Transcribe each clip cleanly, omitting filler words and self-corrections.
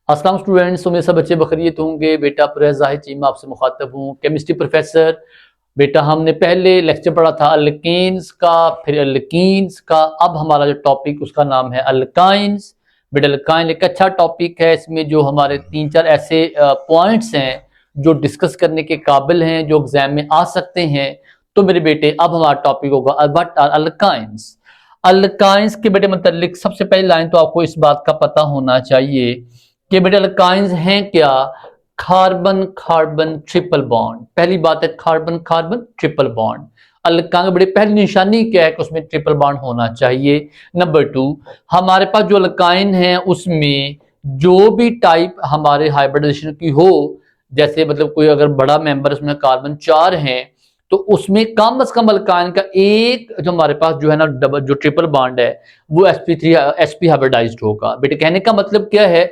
अस्सलाम स्टूडेंट्स, उम्मीद सब बच्चे बखैरियत होंगे। बेटा पुरैज़ ज़ाहिद चीमा आपसे मुखातब हूँ, केमिस्ट्री प्रोफेसर। बेटा हमने पहले लेक्चर पढ़ा था अल्कीन्स का, फिर अल्कीन्स का। अब हमारा जो टॉपिक उसका नाम है अल्काइंस। बेटा अल्काइन एक अच्छा टॉपिक है, इसमें जो हमारे तीन चार ऐसे पॉइंट्स हैं जो डिस्कस करने के काबिल हैं, जो एग्जाम में आ सकते हैं। तो मेरे बेटे अब हमारा टॉपिक होगा व्हाट आर अल्काइंस। अल्काइंस के बेटे मतलब सबसे पहली लाइन तो आपको इस बात का पता होना चाहिए कि बेटा अल्काइंस हैं क्या। कार्बन कार्बन ट्रिपल बॉन्ड, पहली बात है carbon carbon triple bond. Alkyne की बड़ी पहली निशानी क्या है कि उसमें ट्रिपल बॉन्ड होना चाहिए। नंबर टू, हमारे पास जो अल्काइन है उसमें जो भी टाइप हमारे हाइब्रिडाइजेशन की हो, जैसे मतलब कोई अगर बड़ा मेंबर उसमें कार्बन 4 है तो उसमें कम से कम अल्काइन का एक जो हमारे पास जो है ना डबल जो ट्रिपल बॉन्ड है वो sp3 हाइब्रिडाइज्ड होगा। बेटे कहने का मतलब क्या है,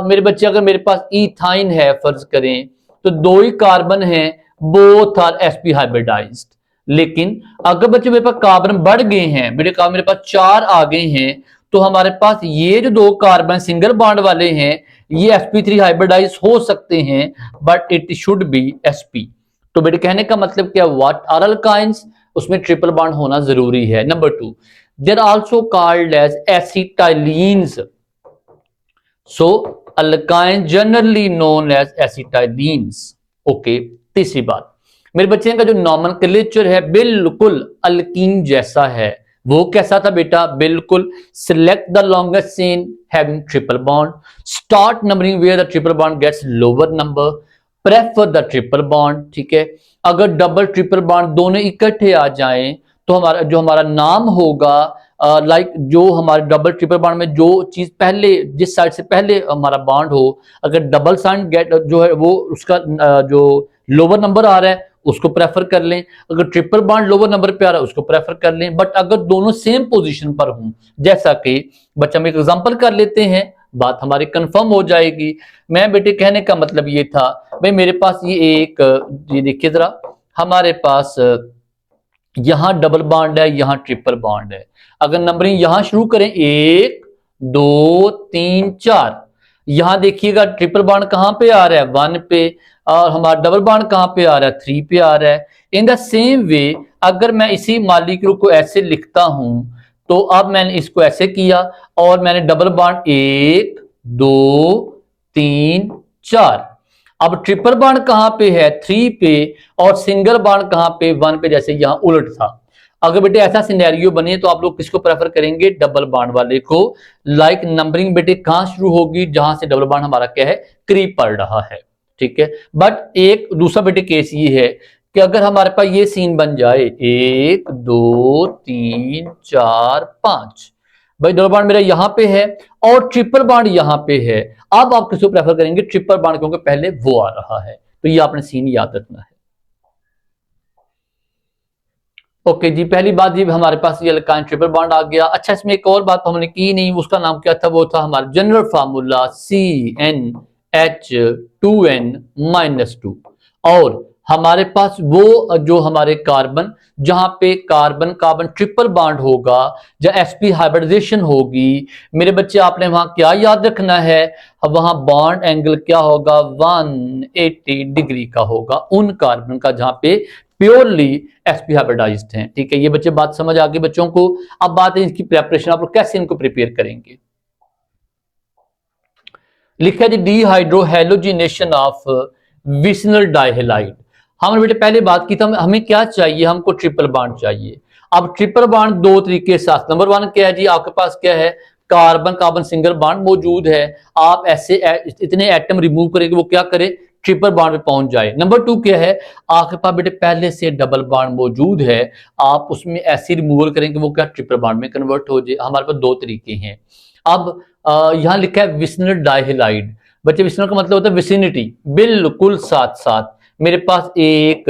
मेरे बच्चे अगर मेरे पास इथाइन है फर्ज करें तो दो ही कार्बन हैं, बोथ आर sp हाइब्रिडाइज्ड। लेकिन अगर बच्चे मेरे पास कार्बन बढ़ गए हैं, बेटे कार्बन मेरे पास 4 आ गए हैं, तो हमारे पास ये जो दो कार्बन सिंगल बॉन्ड वाले हैं ये sp3 हाइब्रिडाइज हो सकते हैं, but it should be sp। तो बेटे कहने का मतलब क्या, व्हाट आर अल्काइंस, उसमें ट्रिपल बॉन्ड होना जरूरी है। Number two, they're also called as acetylenes, so alkyne generally known as acetylenes. Okay, तीसरी बात, मेरे बच्चे का जो नॉमेनक्लेचर है बिल्कुल अल्कीन जैसा है। वो कैसा था बेटा, बिल्कुल select the longest chain having triple bond, start numbering where the triple bond gets lower number, prefer the triple bond. ठीक है, अगर डबल ट्रिपल बॉन्ड दोनों इकट्ठे आ जाएं तो हमारा नाम होगा लाइक जो हमारे डबल ट्रिपल बॉन्ड में जो चीज पहले जिस साइड से पहले हमारा बॉन्ड हो, अगर डबल साइड गेट जो है वो उसका जो लोअर नंबर आ रहा है उसको प्रेफर कर लें, अगर ट्रिपल बॉन्ड लोअर नंबर पे आ रहा है उसको प्रेफर कर लें। बट अगर दोनों सेम पोजीशन पर हों, जैसा कि बच्चा हम एक एग्जांपल कर लेते हैं, बात हमारी कंफर्म हो जाएगी। मैं बेटे कहने का मतलब ये था, भाई मेरे पास ये देखिए जरा, हमारे पास यहां डबल बॉन्ड है, यहां ट्रिपल बॉन्ड है। अगर नंबरिंग यहां शुरू करें 1 2 3 4, यहां देखिएगा ट्रिपल बॉन्ड कहां पे आ रहा है 1 पे, और हमारा डबल बॉन्ड कहां पे आ रहा है 3 पे आ रहा है। इन द सेम वे अगर मैं इसी मॉलिक्यूल को ऐसे लिखता हूं, तो अब मैंने इसको ऐसे किया और मैंने डबल बॉन्ड 1 2 3 4, अब ट्रिपल बॉन्ड कहां पे है 3 पे, और सिंगल बॉन्ड कहां पे 1 पे, जैसे यहां उलट था। अगर बेटे ऐसा सिनेरियो बने तो आप लोग किसको प्रेफर करेंगे, डबल बॉन्ड वाले को। लाइक नंबरिंग बेटे कहां शुरू होगी, जहां से डबल बॉन्ड हमारा क्या है करीब पड़ रहा है। ठीक है, बट एक दूसरा बेटे केस ये है कि अगर हमारे पास ये सीन बन जाए 1 2 3 4 5, भाई डबल बॉन्ड मेरा यहां पे है और ट्रिपल बॉन्ड यहां पे है, अब आप किसको प्रेफर करेंगे, ट्रिपल बॉन्ड, क्योंकि पहले वो आ रहा है। तो ये आपने सीन याद रखना है। ओके जी, पहली बात जी हमारे पास ये अल्काइन ट्रिपल बॉन्ड आ गया। अच्छा, इसमें एक और बात तो हमने की नहीं, उसका नाम क्या था, वो था हमारा जनरल फार्मूला CnH2n-2, और हमारे पास वो जो हमारे कार्बन जहां पे कार्बन कार्बन ट्रिपल बॉन्ड होगा, जहां sp हाइब्रिडाइजेशन होगी, मेरे बच्चे आपने वहां क्या याद रखना है, वहां बॉन्ड एंगल क्या होगा 180 डिग्री का होगा उन कार्बन का जहां पे प्योरली sp हाइब्रिडाइज्ड हैं। ठीक है, ये बच्चे बात समझ आ गई बच्चों को। अब बात है इसकी प्रिपरेशन, आप लोग कैसे इनको प्रिपेयर करेंगे। लिखा है dehydro halogenation of vicinal dihalide. हमने बेटे पहले बात की था, हमें क्या चाहिए, हमको ट्रिपल बॉन्ड चाहिए। अब ट्रिपल बॉन्ड दो तरीके से, नंबर वन क्या है जी, आपके पास क्या है, कार्बन कार्बन सिंगल बॉन्ड मौजूद है, आप ऐसे इतने एटम रिमूव करेंगे वो क्या करे, ट्रिपल बॉन्ड पे पहुंच जाए। नंबर टू क्या है, आपके पास बेटे पहले से डबल बॉन्ड मौजूद है, आप उसमें ऐसे रिमूवल करेंगे वो क्या ट्रिपल बॉन्ड में कन्वर्ट हो जाए। हमारे पास दो तरीके हैं। अब यहां लिखा है विसिनल डाइहेलाइड। बच्चे विसिनल का मतलब होता है विसिनिटी, बिल्कुल साथ साथ। मेरे पास एक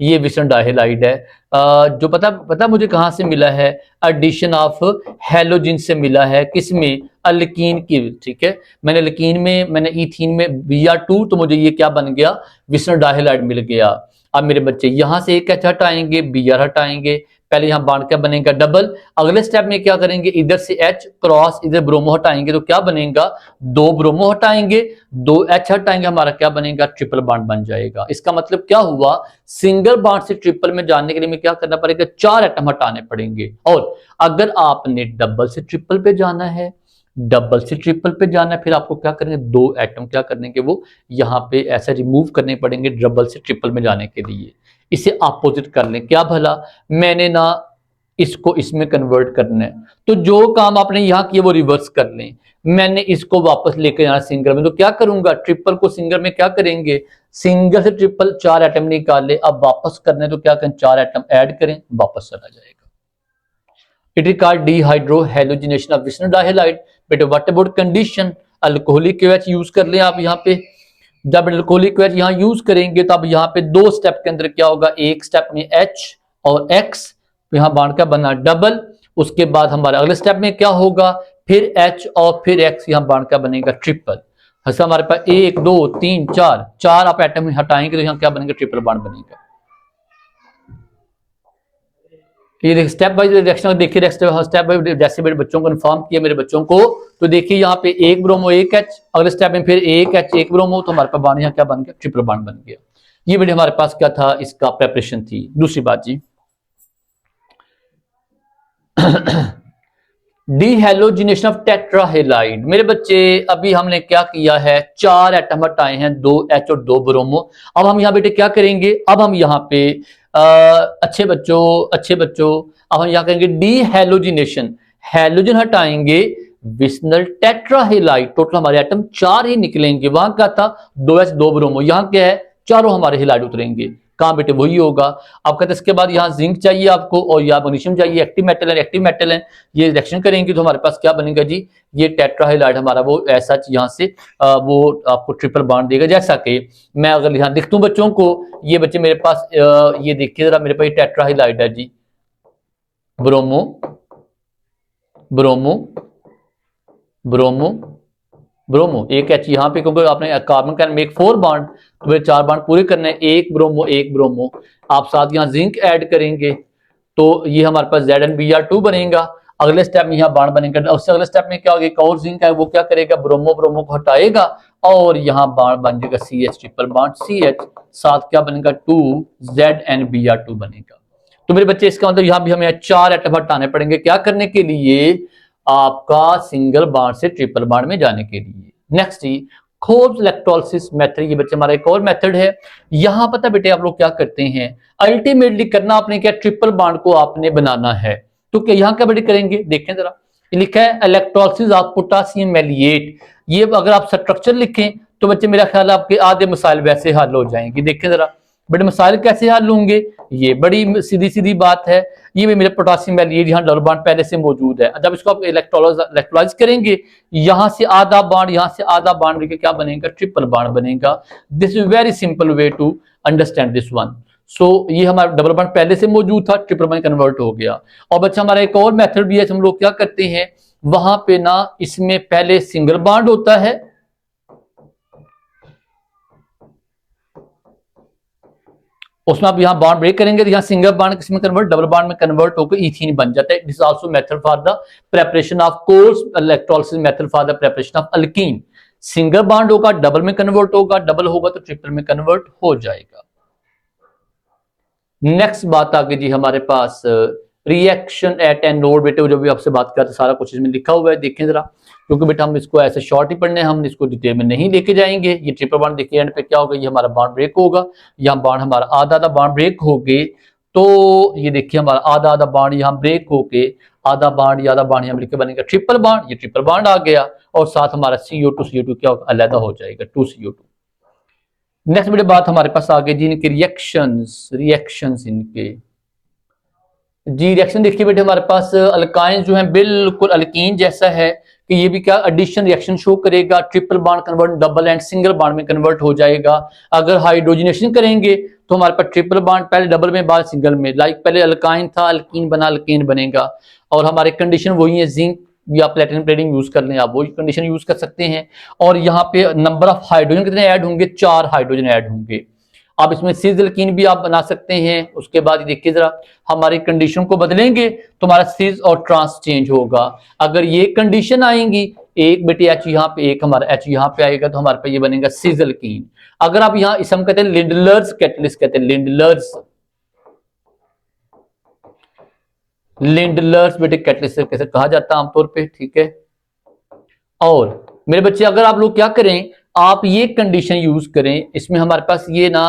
ये विसिनल डाइहेलाइड है, जो पता मुझे कहां से मिला है, एडिशन ऑफ हेलोजिन से मिला है, किसमें, अल्कीन की। ठीक है, मैंने अल्कीन में, मैंने ईथीन में Br2, तो मुझे ये क्या बन गया, विसिनल डाइहेलाइड मिल गया। अब मेरे बच्चे यहां से एक H हटाएंगे, Br हटाएंगे, पहले यहाँ बॉन्ड क्या बनेगा, डबल। अगले स्टेप में क्या करेंगे, इधर से H क्रॉस इधर ब्रोमो हटाएंगे तो क्या बनेगा, 2 ब्रोमो हटाएंगे, 2 H हटाएंगे, हमारा क्या बनेगा, ट्रिपल बॉन्ड बन जाएगा। इसका मतलब क्या हुआ, सिंगल बॉन्ड से ट्रिपल में जाने के लिए में क्या करना पड़ेगा, 4 एटम हटाने पड़ेंगे। और अगर आपने डबल से ट्रिपल पे जाना है, डबल से ट्रिपल पे जाना है, फिर आपको क्या करेंगे, 2 एटम क्या करने के वो यहाँ पे ऐसे रिमूव करने पड़ेंगे डबल से ट्रिपल में जाने के लिए। इसे अपोजिट कर लें, क्या भला, मैंने ना इसको इसमें कन्वर्ट करना है, तो जो काम आपने यहां किया वो रिवर्स कर लें। मैंने इसको वापस लेकर जाना सिंगल में, तो क्या करूंगा, ट्रिपल को सिंगल में क्या करेंगे, सिंगल से ट्रिपल 4 एटम निकाले, अब वापस करने तो क्या करें, 4 एटम ऐड करें, वापस चला जाएगा। It is called dehydrohalogenation of vicinal dihalide. बेटे what about condition, alcoholic OH use कर लें आप यहाँ पे। जब अल्कोहलिक OH यहाँ यूज करेंगे तो अब यहाँ पे 2 स्टेप के अंदर क्या होगा, एक स्टेप में H और X, यहाँ बॉन्ड का बना डबल। उसके बाद हमारे अगले स्टेप में क्या होगा, फिर H और फिर X, यहाँ बॉन्ड का बनेगा ट्रिपल। ऐसा हमारे पास 1 2 3 4 आप एटम हटाएंगे तो यहाँ क्या बनेगा, ट्रिपल बॉन्ड बनेगा। ये स्टेप बाय रिएक्शन देखिए, स्टेप बाय जैसे मेरे बच्चों को इन्फॉर्म किया मेरे बच्चों को, तो देखिए यहाँ पे 1 ब्रोमो 1 H, अगले स्टेप में फिर 1 H 1 ब्रोमो, तो हमारे पास बॉन्ड यहाँ क्या बन गया, ट्रिपल बॉन्ड बन गया। ये बेटे हमारे पास क्या था, इसका प्रेपरेशन थी। दूसरी बात जी, डीहैलोजिनेशन ऑफ टेट्राहेलाइड। मेरे बच्चे अभी हमने क्या किया है, 4 एटम हटाए हैं, 2 H और 2 ब्रोमो। अब हम यहाँ बेटे क्या करेंगे, अब हम यहाँ पे अच्छे बच्चों अब हम यहाँ करेंगे डीहैलोजिनेशन, हैलोजन हटाएंगे, विस्नल टेट्राहेलाइड, टोटल हमारे एटम 4 ही निकलेंगे। वहां क्या था, 2H 2 ब्रोमो, यहाँ क्या है, चारों हमारे हेलाइड उतरेंगे। कहां बेटे, वही होगा। आप कहते हैं इसके बाद यहाँ जिंक चाहिए आपको और यहाँ मैग्नीशियम चाहिए, एक्टिव मेटल है, ये रिएक्शन करेंगे तो हमारे पास क्या बनेगा जी, ये टेट्राहेलाइड हमारा वो ऐसा यहाँ से वो आपको ट्रिपल बॉन्ड देगा। जैसा कि मैं अगर यहाँ लिख दूं बच्चों को, ये बच्चे मेरे पास ये देखिए जरा, मेरे पास टेट्राहेलाइड है जी, ब्रोमो ब्रोमो ब्रोमो ब्रोमो, एक H यहाँ पे, क्योंकि आपने कार्बन कैन मेक 4 बॉन्ड, तो वे 4 बॉन्ड पूरे करने हैं, 1 ब्रोमो। आप साथ यहाँ जिंक ऐड करेंगे तो ये हमारे पास ZnBr2 बनेगा। अगले स्टेप में यहाँ बॉन्ड बनेगा, उससे अगले स्टेप में क्या होगा, एक और जिंक है वो क्या करेगा, ब्रोमो को हटाएगा और यहाँ बॉन्ड बन जाएगा CH ट्रिपल बॉन्ड CH, साथ क्या बनेगा 2ZnBr2 बनेगा। तो मेरे बच्चे इसका मतलब यहाँ भी हमें 4 एटम हटाने पड़ेंगे, क्या करने के लिए, आपका सिंगल बॉन्ड से ट्रिपल बॉन्ड में जाने के लिए। नेक्स्ट ही खोब्स इलेक्ट्रोलिसिस मेथड, ये बच्चे हमारा एक और मेथड है। यहां पता बेटे आप लोग क्या करते हैं, अल्टीमेटली करना आपने क्या, ट्रिपल बॉन्ड को आपने बनाना है, तो क्या यहाँ क्या बेटे करेंगे, देखें जरा, लिखा है इलेक्ट्रोलिसिस ऑफ पोटासियम मेलिएट। ये अगर आप स्ट्रक्चर लिखें तो बच्चे मेरा ख्याल है आपके आधे मसाइल वैसे हल हो जाएंगे। देखें जरा बड़े मसाइल कैसे हल होंगे, ये बड़ी सीधी बात है। ये भी मेरे पोटासियम मेलिएट यहाँ डबल बॉन्ड पहले से मौजूद है, जब इसको आप इलेक्ट्रोलाइज करेंगे, यहाँ से आधा बॉन्ड यहाँ से आधा बॉन्ड लेके क्या बनेगा, ट्रिपल बॉन्ड बनेगा। This is very simple way to understand this one. So ये हमारा डबल बॉन्ड पहले से मौजूद था, ट्रिपल बॉन्ड कन्वर्ट हो गया। और बच्चा हमारा एक और मेथड भी है, हम लोग क्या करते हैं, वहां पे ना इसमें पहले सिंगल बॉन्ड होता है, उसमें आप यहाँ बॉन्ड ब्रेक करेंगे तो यहाँ सिंगल बॉन्ड किसमें कन्वर्ट, डबल बॉन्ड में कन्वर्ट होकर इथीन बन जाता है। This also method for the preparation of course electrolysis method for the preparation of alkyne. Single bond होगा, डबल में कन्वर्ट होगा, डबल होगा तो ट्रिपल में कन्वर्ट हो जाएगा। नेक्स्ट बात आ गई जी हमारे पास रिएक्शन एट एनोड। बेटे जो भी आपसे बात करते सारा कुछ इसमें लिखा हुआ है, देखें जरा, क्योंकि बेटा हम इसको ऐसे शॉर्ट ही पढ़ने हैं, हम इसको डिटेल में नहीं लेके जाएंगे। ये ट्रिपल बॉन्ड देखिए एंड पे क्या होगा, ये हमारा बॉन्ड ब्रेक होगा, यहाँ बॉन्ड हमारा आधा बॉन्ड ब्रेक हो गए, तो ये देखिए हमारा आधा बॉन्ड यहाँ ब्रेक होके आधा बॉन्ड यहाँ लिख के बनेगा ट्रिपल बॉन्ड, ये ट्रिपल बॉन्ड आ गया और साथ हमारा CO2 क्या होगा, अलग हो जाएगा 2CO2। नेक्स्ट बेटे बात हमारे पास आ गई जी इनके रिएक्शंस इनके जी। रिएक्शन देखिए बेटे हमारे पास अल्काइन जो है बिल्कुल अल्कीन जैसा है कि ये भी क्या एडिशन रिएक्शन शो करेगा, triple bond convert double and single bond में कन्वर्ट हो जाएगा। अगर हाइड्रोजनेशन करेंगे तो हमारे पास ट्रिपल बॉन्ड पहले डबल में बाद सिंगल में, लाइक पहले अल्काइन था अल्कीन बना अल्केन बनेगा। और हमारे कंडीशन वही है, जिंक या प्लेटिनम प्लेटिंग यूज कर लें, आप वही कंडीशन यूज कर सकते हैं। और यहाँ पे नंबर ऑफ हाइड्रोजन कितने ऐड होंगे, 4 हाइड्रोजन ऐड होंगे। आप इसमें सीज अल्कीन भी आप बना सकते हैं। उसके बाद देखिए जरा, हमारी कंडीशन को बदलेंगे तो हमारा सीज और ट्रांस चेंज होगा। अगर ये कंडीशन आएंगी, एक बेटे एच यहाँ पे, एक हमारा एच यहाँ पे आएगा, तो हमारे पे ये बनेगा सीज अल्कीन। अगर आप यहाँ इसे हम कहते हैं लिंडलर्स कैटलिस्ट कहते हैं, लिंडलर्स बेटे कैटलिस्ट कैसे कहा जाता है आमतौर पे, ठीक है। और मेरे बच्चे अगर आप लोग क्या करें, आप ये कंडीशन यूज करें, इसमें हमारे पास ये ना,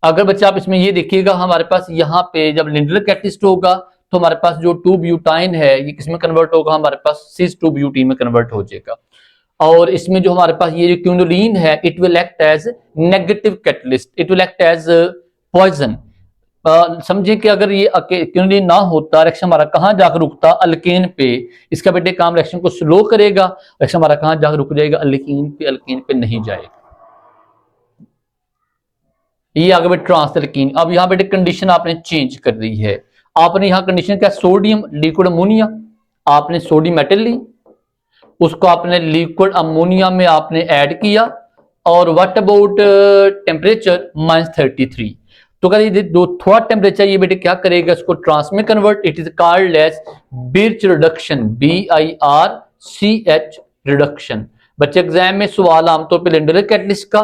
अगर बच्चे आप इसमें ये देखिएगा, हमारे पास यहाँ पे जब लिंडलर कैटलिस्ट होगा तो हमारे पास जो 2 ब्यूटाइन है ये किसमें कन्वर्ट होगा, हमारे पास सिस 2 ब्यूटीन में कन्वर्ट हो जाएगा। और इसमें जो हमारे पास ये जो क्यूनोलीन है, it will act as negative catalyst, it will act as poison. समझे कि अगर ये क्यूनोलीन ना होता, रिएक्शन हमारा कहां जाकर रुकता, अल्केन पे। इसका बेटे काम रिएक्शन को स्लो करेगा, रिएक्शन हमारा कहां जाकर रुक जाएगा, अल्केन पे नहीं जाएगा। ये आगे बेटे ट्रांस अल्कीन। अब यहाँ बेटे कंडीशन आपने चेंज कर दी है। आपने यहाँ कंडीशन क्या, सोडियम लिक्विड अमोनिया, आपने सोडियम मेटल ली, उसको आपने लिक्विड अमोनिया में आपने ऐड किया। और व्हाट अबाउट टेम्परेचर -33। तो कहते ये दो थोड़ा टेम्परेचर ये बेटे क्या करेगा, इसको ट्रांस में convert, it is called as Birch reduction, BIRCH reduction. बच्चे एग्जाम में सवाल आमतौर पर लिंडलर कैटलिस्ट का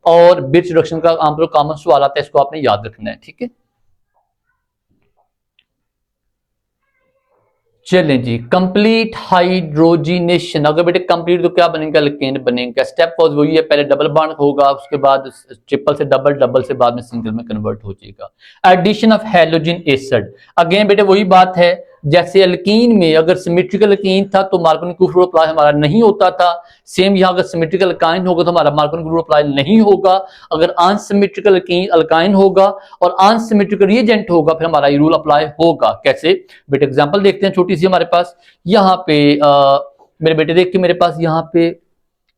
और बिर्च रिडक्शन का आमतौर कॉमन सवाल आता है, इसको आपने याद रखना है, ठीक है। चलें जी, कंप्लीट हाइड्रोजिनेशन। अगर बेटे कंप्लीट तो क्या बनेगा, अल्केन बनेगा। स्टेप वही है, पहले डबल बॉन्ड होगा, उसके बाद ट्रिपल से डबल, डबल से बाद में सिंगल में कन्वर्ट हो जाएगा। Addition of halogen acid, again बेटे वही बात है, जैसे अल्कीन में अगर सिमेट्रिकल अल्कीन था तो मार्कोनिक ग्रुप अप्लाई हमारा नहीं होता था। सेम यहाँ अगर सिमेट्रिकल अल्काइन होगा तो हमारा मार्कोनिक ग्रुप अप्लाई नहीं होगा। अगर अनसिमेट्रिकल अल्काइन होगा और अनसिमेट्रिकल रिएजेंट होगा, फिर हमारा ये रूल अप्लाई होगा। कैसे बेटे, एग्जांपल देखते हैं छोटी सी। हमारे पास यहाँ पे मेरे बेटे देख के, मेरे पास यहाँ पे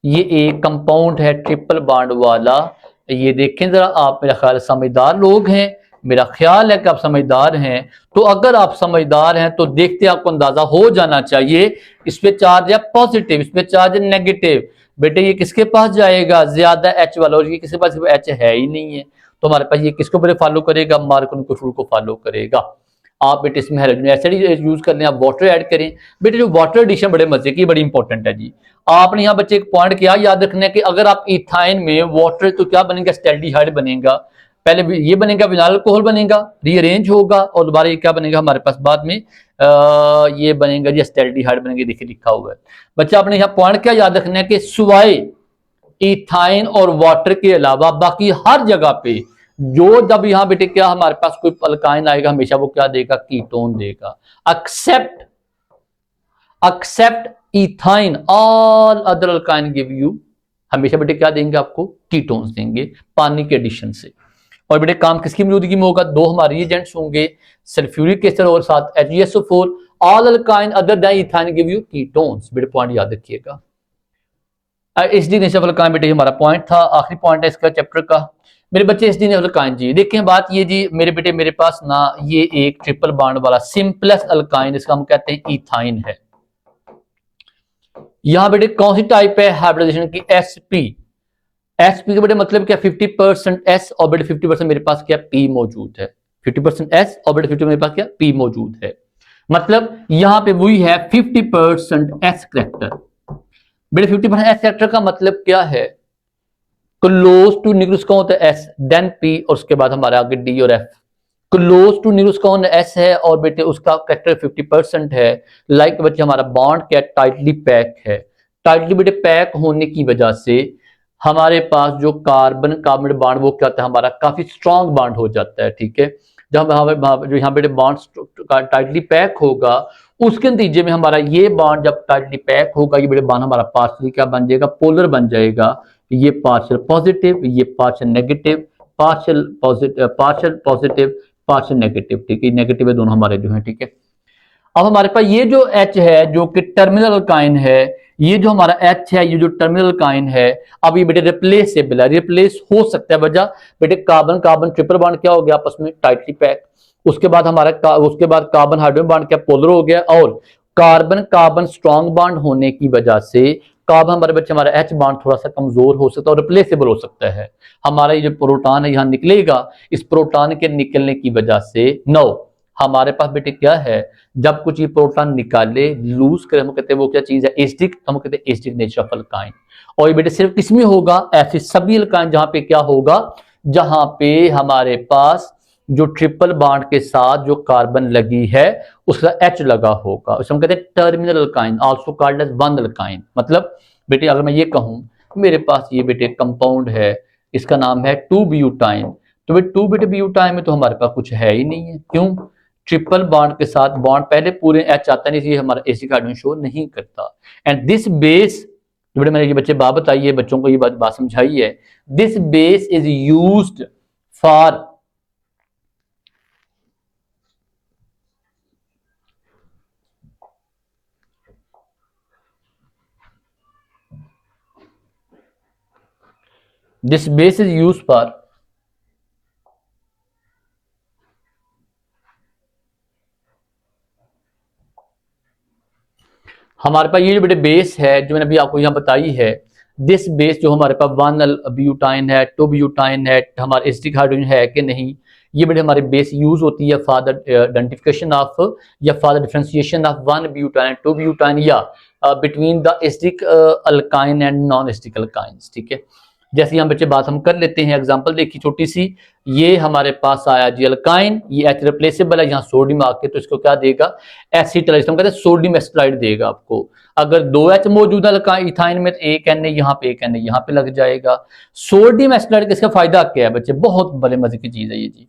ये एक कंपाउंड है ट्रिपल बॉन्ड वाला। ये देखें जरा आप, मेरा ख्याल समझदार लोग हैं, मेरा ख्याल है कि आप समझदार हैं। तो अगर आप समझदार हैं तो देखते आपको अंदाजा हो जाना चाहिए, इस पे चार्ज है पॉजिटिव, इस पे चार्ज है नेगेटिव। बेटे ये किसके पास जाएगा, ज्यादा एच वाला, और ये किसके पास एच है ही नहीं है, तो हमारे पास ये किसको पहले फॉलो करेगा, मार्कोनिक रूल को फॉलो करेगा। आप बेटे इसमें हैलोजन एसिड यूज कर लें, आप वाटर ऐड करें। बेटे जो वाटर एडिशन बड़े मजे की, बड़ी इंपॉर्टेंट है जी। आपने यहाँ बच्चे एक पॉइंट क्या याद रखना है कि अगर आप इथाइन में वाटर, तो क्या बनेगा, एस्टैल्डिहाइड बनेगा। पहले ये बनेगा विनाइल अल्कोहल बनेगा, रीअरेंज होगा, और दोबारा ये क्या बनेगा हमारे पास बाद में, ये बनेगा जी एस्टैल्डिहाइड बनेगा। देखिए लिखा हुआ है बच्चा, आपने यहाँ पॉइंट क्या याद रखना है कि सिवाय इथाइन और वाटर के अलावा बाकी हर जगह पे जो, जब यहाँ बेटे क्या हमारे पास कोई अल्काइन आएगा, हमेशा वो क्या देगा, कीटोन देगा। Except ethyne, all other alkyne give you, हमेशा बेटे क्या देंगे आपको, कीटोन्स देंगे पानी के एडिशन से। और बेटे काम किसकी मौजूदगी में होगा, दो हमारे एजेंट्स होंगे, सल्फ्यूरिक एसिड और साथ HgSO4। All alkyne other than ethyne give you ketones. बेटे पॉइंट याद रखिएगा। एसडी नेचर ऑफ अल्काइन बेटे हमारा पॉइंट था, आखिरी पॉइंट है इसका चैप्टर का। मेरे बच्चे एसडी नेचर ऑफ अल्काइन जी देखें बात ये जी, मेरे बेटे मेरे पास ना ये एक ट्रिपल बॉन्ड वाला सिंपलेस्ट अल्काइन, इसका हम कहते हैं इथाइन है। यहां बेटे कौन सी टाइप है हाइब्रिडाइजेशन की, एसपी के बेटे मतलब क्या, 50% एस और बेटे 50% मेरे पास क्या पी मौजूद है। 50% एस और बेटे 50% मेरे पास क्या पी मौजूद है। मतलब यहां पे वही है 50% एस करेक्टर। बेटे 50% एस करेक्टर का मतलब क्या है, क्लोज टू न्यूक्लियस कौन होता है, एस, देन पी, और उसके बाद हमारा आगे डी और एफ। क्लोज टू न्यूक्लियस कौन एस है, और बेटे उसका करेक्टर 50% है। लाइक बच्चे हमारा बॉन्ड क्या टाइटली पैक है। टाइटली बेटे पैक होने की वजह से हमारे पास जो कार्बन कार्बन बॉन्ड वो क्या होता है, हमारा काफी स्ट्रॉन्ग बॉन्ड हो जाता है, ठीक है। जब जो यहाँ बेटे बॉन्ड टाइटली पैक होगा, उसके नतीजे में हमारा ये बॉन्ड जब टाइटली पैक होगा, ये बेटे बॉन्ड हमारा पार्शियली क्या बन जाएगा, पोलर बन जाएगा। ये पार्शियल पॉजिटिव, ये partial negative, partial positive, partial negative, ठीक है। नेगेटिव है दोनों हमारे जो है, ठीक है। अब हमारे पास ये जो H है जो कि टर्मिनल अल्काइन है, ये जो हमारा H है ये जो टर्मिनल अल्काइन है, अब ये बेटे रिप्लेसेबल है, रिप्लेस हो सकता है। वजह बेटे कार्बन कार्बन ट्रिपल बॉन्ड क्या हो गया आपस में टाइटली पैक, उसके बाद हमारा उसके बाद कार्बन हाइड्रोजन बॉन्ड क्या पोलर हो गया, और कार्बन कार्बन स्ट्रॉन्ग बॉन्ड होने की वजह से कार्बन हमारे बच्चे हमारा H बॉन्ड थोड़ा सा कमजोर हो सकता है और रिप्लेसेबल हो सकता है। हमारा ये जो प्रोटॉन है यहाँ निकलेगा, इस प्रोटॉन के निकलने की वजह से नो हमारे पास बेटे क्या है, जब कुछ ये प्रोटॉन निकाले लूज करे, हम कहते हैं वो क्या चीज है, एसिडिक, हम कहते हैं एसिडिक नेचर ऑफ अल्काइन। और ये बेटे सिर्फ किसमें होगा, ऐसे सभी अल्काइन जहां पे क्या होगा, जहां पे हमारे पास जो ट्रिपल बॉन्ड के साथ जो कार्बन लगी है उसका H लगा होगा, उसे हम कहते हैं terminal alkyne, also called as one alkyne. मतलब बेटे अगर मैं ये कहूं मेरे पास ये बेटे कंपाउंड है, इसका नाम है 2 ब्यूटाइन, तो बेटे 2 ब्यूटाइन में तो हमारे पास कुछ है ही नहीं है, क्यों, ट्रिपल बॉन्ड के साथ बॉन्ड पहले पूरे H आता नहीं, इसलिए हमारा एसिड हाइड्रोजन शो नहीं करता। एंड दिस बेस, बेटे मैंने ये बच्चे बात बताई है, बच्चों को ये बात समझाई है, this base is used for this base is used for हमारे पास ये जो बेटे बेस है जो मैंने अभी आपको यहाँ बताई है, दिस बेस जो हमारे पास 1 ब्यूटाइन है, 2 ब्यूटाइन है, हमारा एसिटिक हाइड्रोजन है कि नहीं, ये बेटे हमारे बेस यूज होती है फॉर द आइडेंटिफिकेशन ऑफ या for the differentiation of 1 butyne 2 butyne या between the acidic alkyne and non acidic alkynes. ठीक है, जैसे यहाँ बच्चे बात हम कर लेते हैं, एग्जांपल देखिए छोटी सी, ये हमारे पास आया जी अल्काइन, ये H रिप्लेसेबल है, यहाँ सोडियम आके तो इसको क्या देगा, एसिटाइल, हम कहते हैं सोडियम एसिटाइड देगा आपको। अगर 2H मौजूद है इथाइन में तो एक Na यहाँ पे, एक Na यहाँ पे लग जाएगा। सोडियम एसिटाइड का इसका फायदा क्या है बच्चे, बहुत बड़े मजे की चीज है ये जी।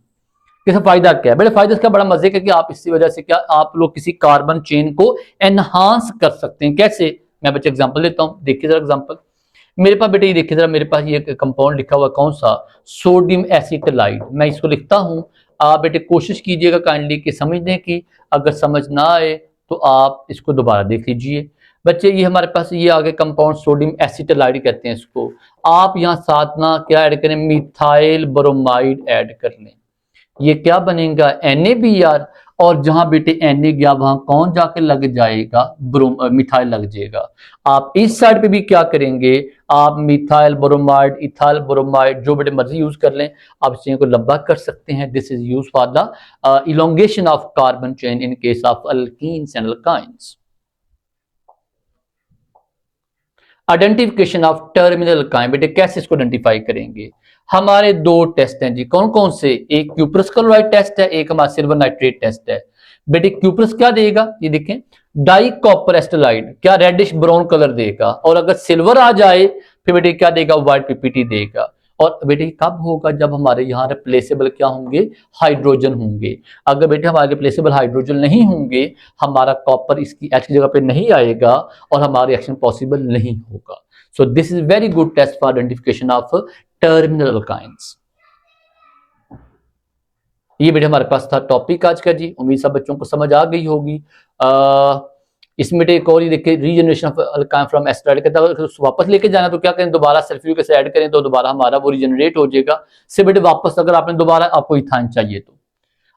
इसका फायदा क्या है, बड़े फायदा इसका बड़ा मजे का कि आप इसी वजह से क्या आप लोग किसी कार्बन चेन को एनहांस कर सकते हैं। कैसे, मैं बच्चे एग्जांपल लेता हूँ, देखिए जरा एग्जांपल, मेरे पास बेटे ये देखिए जरा, मेरे पास ये कंपाउंड लिखा हुआ कौन सा, सोडियम एसिटाइड, मैं इसको लिखता हूं, आप बेटे कोशिश कीजिएगा काइंडली कि समझने की, अगर समझ ना आए तो आप इसको दोबारा देख लीजिए। बच्चे ये हमारे पास ये आगे कंपाउंड सोडियम एसिटाइड कहते हैं इसको, आप यहाँ साथ ना क्या ऐड करें, मिथाइल ब्रोमाइड ऐड कर लें, ये क्या बनेगा, NaBr, और जहां बेटे Na गया वहां कौन जाके लग जाएगा, मिथाइल लग जाएगा। आप इस साइड पे भी क्या करेंगे, आप मिथाइल ब्रोमाइड, इथाइल ब्रोमाइड, जो बेटे मर्जी यूज कर लें, आप इस चेन को लंबा कर सकते हैं। This is use for the elongation of carbon chain in case of alkenes and alkynes. Identification of terminal alkyne, बेटे कैसे इसको आइडेंटिफाई करेंगे, हमारे दो टेस्ट हैं जी, कौन कौन से, एक क्यूप्रस क्लोराइड टेस्ट है, एक हमारा सिल्वर नाइट्रेट टेस्ट है। बेटे क्यूप्रस क्या देगा, ये देखें, डाई कॉपर एस्टेलाइड, क्या रेडिश ब्राउन कलर देगा, और अगर सिल्वर आ जाए फिर बेटे क्या देगा, व्हाइट पीपीटी देगा। और बेटे कब होगा, जब हमारे यहाँ रिप्लेसेबल क्या होंगे, हाइड्रोजन होंगे। अगर बेटे हमारे रिप्लेसेबल हाइड्रोजन नहीं होंगे, हमारा कॉपर इसकी H की जगह पे नहीं आएगा और हमारा रिएक्शन पॉसिबल नहीं होगा। So this is very good test for identification of terminal alkynes. ये बेटे हमारे पास था टॉपिक आज का जी, उम्मीद सब बच्चों को समझ आ गई होगी। इसमें एक और ही देखिए, रीजनरेशन ऑफ अल्काइन फ्रॉम एसिटाइड कहता है, वापस लेके जाना तो क्या करें, दोबारा सल्फ्यूरिक एसिड ऐड करें तो दोबारा हमारा वो रीजनरेट हो जाएगा। से बेटे वापस अगर आपने दोबारा आपको इथाइन चाहिए तो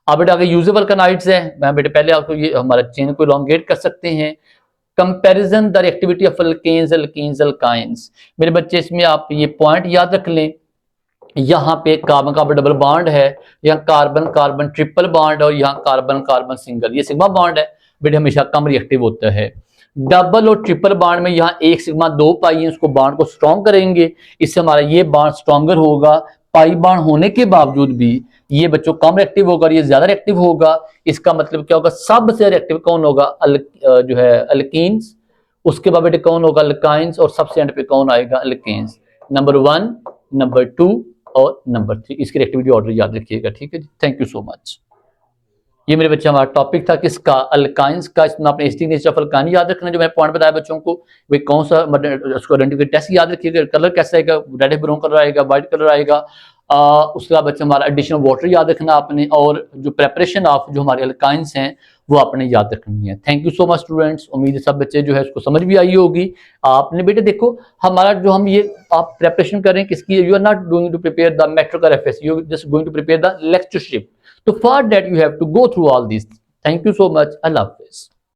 आप बेटे अगर यूजेबल अल्कानाइड्स है, मैं बेटे पहले आपको ये हमारा चेन को इलोंगेट कर सकते हैं। Comparison the reactivity of alkanes alkenes alkynes, मेरे बच्चे इसमें आप ये पॉइंट याद रख लें, यहाँ पे कार्बन कार्बन डबल बॉन्ड है, यहाँ कार्बन कार्बन ट्रिपल बॉन्ड और यहाँ कार्बन कार्बन सिंगल, ये सिग्मा बॉन्ड है बेटे, हमेशा कम रिएक्टिव होता है। डबल और ट्रिपल बॉन्ड में यहाँ एक सिग्मा 2 पाई है, उसको बॉन्ड को स्ट्रॉन्ग करेंगे, इससे हमारा ये बॉन्ड स्ट्रॉन्गर होगा। पाई बॉन्ड होने के बावजूद भी ये बच्चों कम रिएक्टिव होगा और ये ज्यादा रिएक्टिव होगा। इसका मतलब क्या होगा, सबसे रिएक्टिव कौन होगा, जो है अल्कीन्स, उसके बाद बेटे कौन होगा, अल्काइंस, और सबसे एंड पे कौन आएगा, अल्केन्स। नंबर 1, नंबर 2 और नंबर 3, इसकी रिएक्टिविटी ऑर्डर याद रखिएगा। ठीक है जी, थैंक यू सो मच। ये मेरे बच्चे हमारा टॉपिक था किसका, अल्काइंस का। इसमें आपने एसिडिक नेचर ऑफ अल्काइन याद रखना, जो मैंने पॉइंट बताया बच्चों को, वे कौन सा उसको आइडेंटिफिकेशन टेस्ट याद रखिएगा, कलर कैसा आएगा, रेड ब्राउन कलर आएगा, व्हाइट कलर आएगा। उसके बाद बच्चे हमारा एडिशन ऑफ वाटर याद रखना आपने, और जो प्रेपरेशन ऑफ जो हमारे अल्काइंस हैं वो आपने याद रखनी है। Thank you so much students, उम्मीद है सब बच्चे जो है उसको समझ भी आई होगी। आपने बेटे देखो हमारा जो हम ये आप प्रेपरेशन करें किसकी, you are not going to prepare the metro का FS, you just going to prepare the lectureship. तो for that you have to go through all this. Thank you so much, अल्लाह हाफिज।